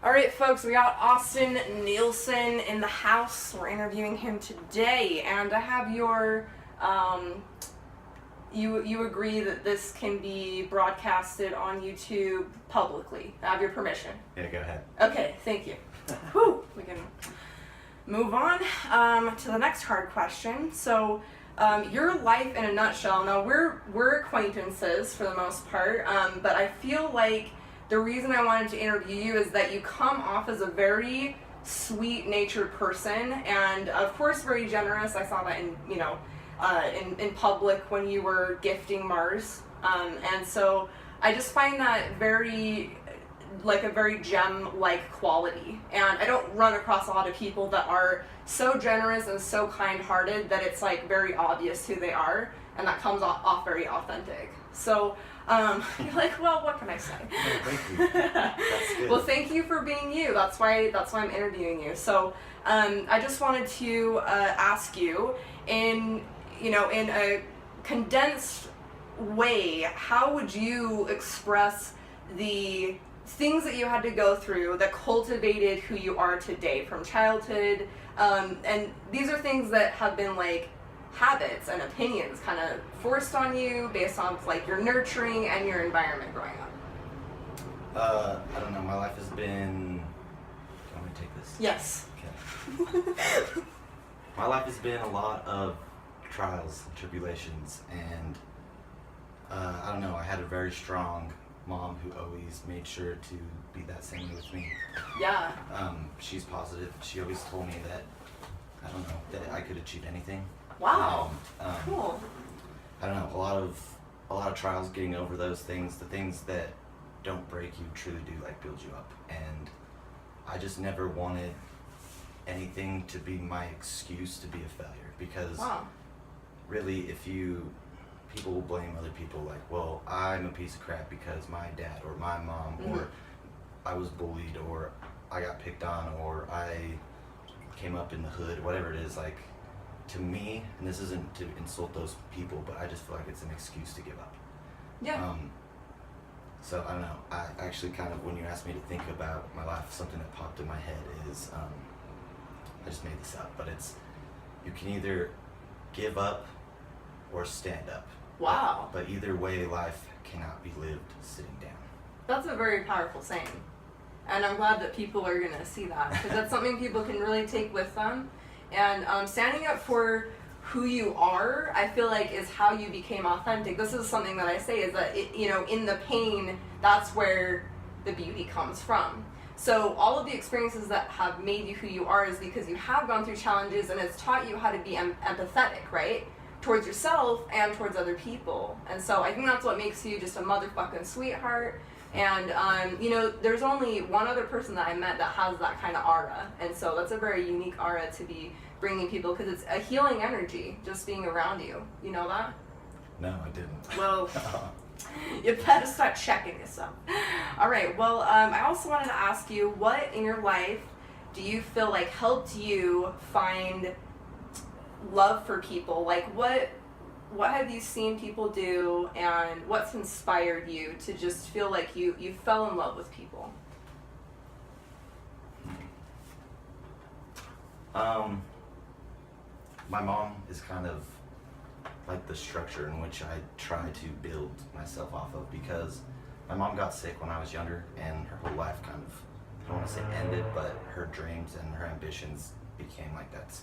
All right, folks, we got Auston Nielsen in the house. We're interviewing him today, and I have your, you agree that this can be broadcasted on YouTube publicly. I have your permission. Yeah, go ahead. Okay, thank you. Whew, we can move on to the next hard question. So, your life in a nutshell. Now, we're acquaintances for the most part, but I feel like the reason I wanted to interview you is that you come off as a very sweet-natured person, and of course very generous. I saw that in public when you were gifting Mars, and so I just find that a very gem-like quality. And I don't run across a lot of people that are so generous and so kind-hearted that it's like very obvious who they are, and that comes off very authentic. So. You're like, well, what can I say? No, thank you. That's good. Well, thank you for being you. That's why I'm interviewing you. So, I just wanted to ask you, in a condensed way, how would you express the things that you had to go through that cultivated who you are today from childhood? And these are things that have been like habits and opinions kind of forced on you based on like your nurturing and your environment growing up. I don't know, my life has been... Do you want me to take this? Yes. Okay. My life has been a lot of trials, tribulations, and I don't know, I had a very strong mom who always made sure to be that same with me. Yeah. She's positive. She always told me that, I don't know, that I could achieve anything. Wow. Cool. I don't know, a lot of trials getting over those things, the things that don't break you truly do like build you up. And I just never wanted anything to be my excuse to be a failure, because really people will blame other people like, well, I'm a piece of crap because my dad or my mom or I was bullied or I got picked on or I came up in the hood, whatever it is. Like, to me, and this isn't to insult those people, but I just feel like it's an excuse to give up. Yeah. So I don't know, I actually kind of, when you asked me to think about my life, something that popped in my head is, I just made this up, but it's, you can either give up or stand up. Wow. But either way, life cannot be lived sitting down. That's a very powerful saying. And I'm glad that people are going to see that, because that's something people can really take with them. And standing up for who you are, I feel like, is how you became authentic. This is something that I say, is that, in the pain, that's where the beauty comes from. So all of the experiences that have made you who you are is because you have gone through challenges, and it's taught you how to be empathetic, right? Towards yourself and towards other people. And so I think that's what makes you just a motherfucking sweetheart. And, there's only one other person that I met that has that kind of aura. And so that's a very unique aura to be bringing people, because it's a healing energy just being around you. You know that? No, I didn't. Well, you better start checking yourself. All right. Well, I also wanted to ask you, what in your life do you feel like helped you find love for people? Like, what have you seen people do, and what's inspired you to just feel like you fell in love with people? My mom is kind of like the structure in which I try to build myself off of, because my mom got sick when I was younger, and her whole life kind of, I don't want to say ended, but her dreams and her ambitions became like, that's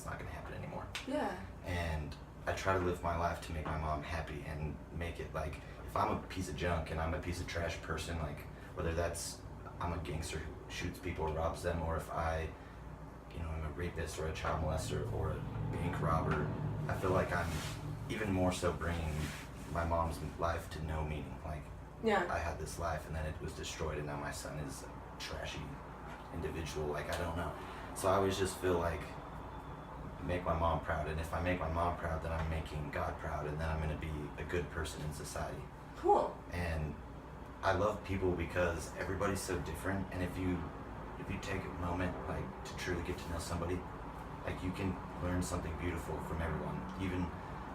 not going to happen anymore. Yeah. And I try to live my life to make my mom happy and make it like, if I'm a piece of junk and I'm a piece of trash person, like whether that's I'm a gangster who shoots people or robs them, or if I'm a rapist or a child molester or a bank robber, I feel like I'm even more so bringing my mom's life to no meaning. Like, yeah. I had this life and then it was destroyed, and now my son is a trashy individual. Like, I don't know. So I always just feel like, make my mom proud, and if I make my mom proud, then I'm making God proud, and then I'm going to be a good person in society. Cool. And I love people because everybody's so different, and if you take a moment like to truly get to know somebody, like, you can learn something beautiful from everyone, even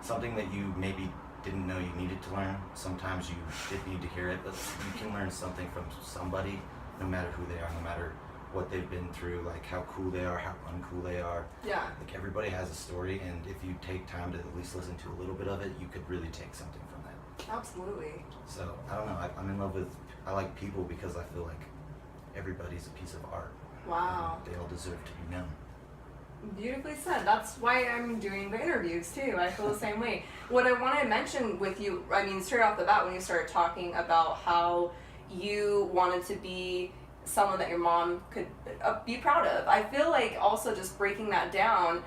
something that you maybe didn't know you needed to learn. Sometimes you did need to hear it, but you can learn something from somebody no matter who they are, no matter what they've been through, like how cool they are, how uncool they are. Yeah. Like everybody has a story, and if you take time to at least listen to a little bit of it, you could really take something from that. Absolutely. So I don't know. I'm in love with. I like people because I feel like everybody's a piece of art. Wow. And they all deserve to be known. Beautifully said. That's why I'm doing the interviews too. I feel the same way. What I want to mention with you, I mean, straight off the bat, when you started talking about how you wanted to be someone that your mom could be proud of, I feel like also just breaking that down,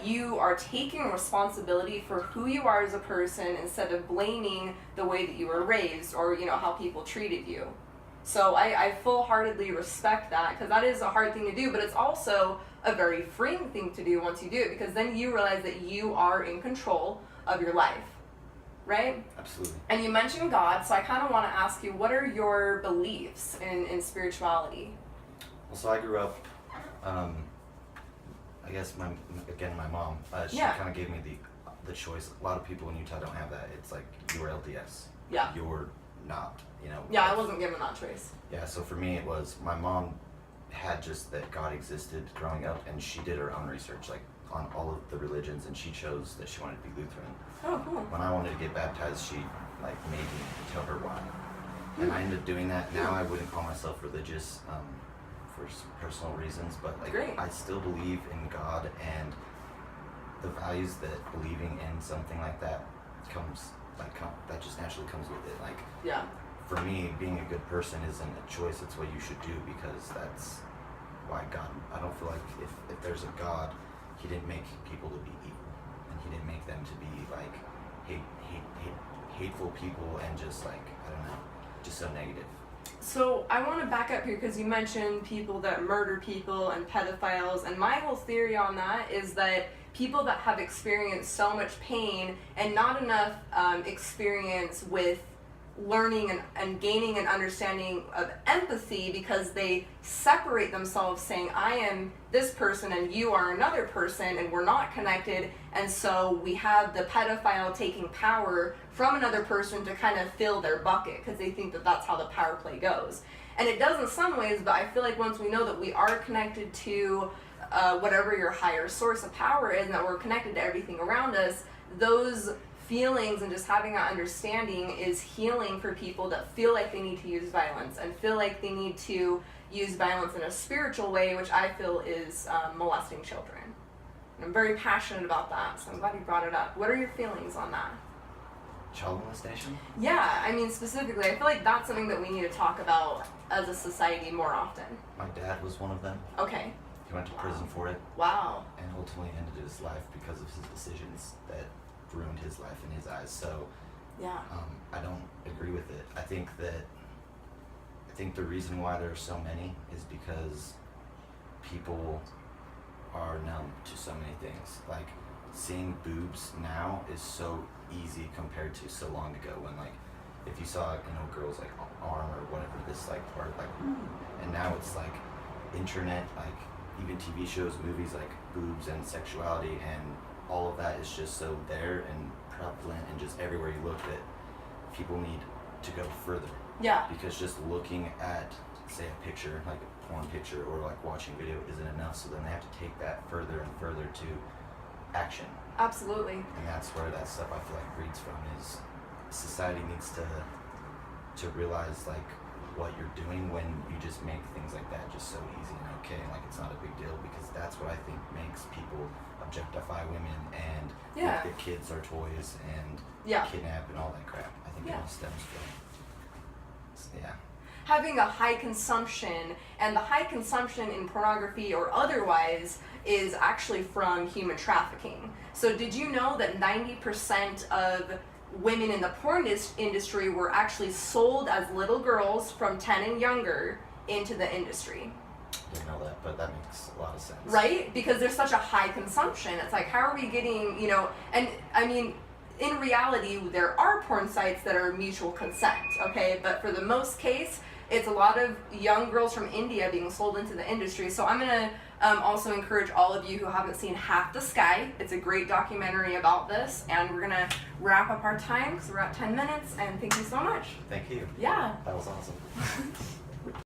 you are taking responsibility for who you are as a person instead of blaming the way that you were raised or, you know, how people treated you. So I full-heartedly respect that, because that is a hard thing to do, but it's also a very freeing thing to do once you do it, because then you realize that you are in control of your life, right? Absolutely. And you mentioned God, so I kind of want to ask you, what are your beliefs in spirituality? Well, so I grew up, I guess my mom, she Yeah. kind of gave me the choice. A lot of people in Utah don't have that. It's like, you're LDS. Yeah. You're not, you know. Yeah, I wasn't given that choice. Yeah, so for me it was, my mom had just that God existed growing up, and she did her own research, like on all of the religions, and she chose that she wanted to be Lutheran. Oh, cool. When I wanted to get baptized, she like made me tell her why. And I ended up doing that. Now I wouldn't call myself religious for personal reasons, but like Great. I still believe in God, and the values that believing in something like that that just naturally comes with it. Like, Yeah. for me, being a good person isn't a choice, it's what you should do, because that's why God, I don't feel like if there's a God, he didn't make people to be evil, and he didn't make them to be like hateful people, and just like, I don't know, just so negative. So I want to back up here, because you mentioned people that murder people and pedophiles, and my whole theory on that is that people that have experienced so much pain and not enough experience with learning and gaining an understanding of empathy, because they separate themselves saying, I am this person and you are another person and we're not connected, and so we have the pedophile taking power from another person to kind of fill their bucket, because they think that that's how the power play goes. And it does in some ways, but I feel like once we know that we are connected to whatever your higher source of power is, and that we're connected to everything around us, those feelings and just having that understanding is healing for people that feel like they need to use violence and feel like they need to use violence in a spiritual way, which I feel is molesting children. And I'm very passionate about that, so I'm glad you brought it up. What are your feelings on that? Child molestation? Yeah, I mean, specifically, I feel like that's something that we need to talk about as a society more often. My dad was one of them. Okay. He went to prison for it, Wow. and ultimately ended his life because of his decisions that ruined his life in his eyes. So Yeah. I don't agree with it. I think the reason why there are so many is because people are numb to so many things. Like, seeing boobs now is so easy compared to so long ago, when like if you saw, you know, girls like arm or whatever, this like part, like, and now it's like internet, like even TV shows, movies, like boobs and sexuality and all of that is just so there and prevalent and just everywhere you look, that people need to go further. Yeah. Because just looking at, say, a picture, like a porn picture, or like watching video isn't enough, so then they have to take that further and further to action. Absolutely. And that's where that stuff I feel like breeds from, is society needs to realize like what you're doing when you just make things like that just so easy and okay, and like it's not a big deal, because that's what I think makes people objectify women and Yeah. think that kids are toys and Yeah. kidnap and all that crap. I think it Yeah. all stems from, yeah. Having a high consumption, and the high consumption in pornography or otherwise is actually from human trafficking. So did you know that 90% of women in the porn industry were actually sold as little girls from 10 and younger into the industry? Didn't know that, but that makes a lot of sense. Right? Because there's such a high consumption. It's like, how are we getting, you know, and I mean, in reality, there are porn sites that are mutual consent, okay? But for the most case, it's a lot of young girls from India being sold into the industry. So I'm going to also encourage all of you who haven't seen Half the Sky. It's a great documentary about this. And we're going to wrap up our time because we're at 10 minutes. And thank you so much. Thank you. Yeah. That was awesome.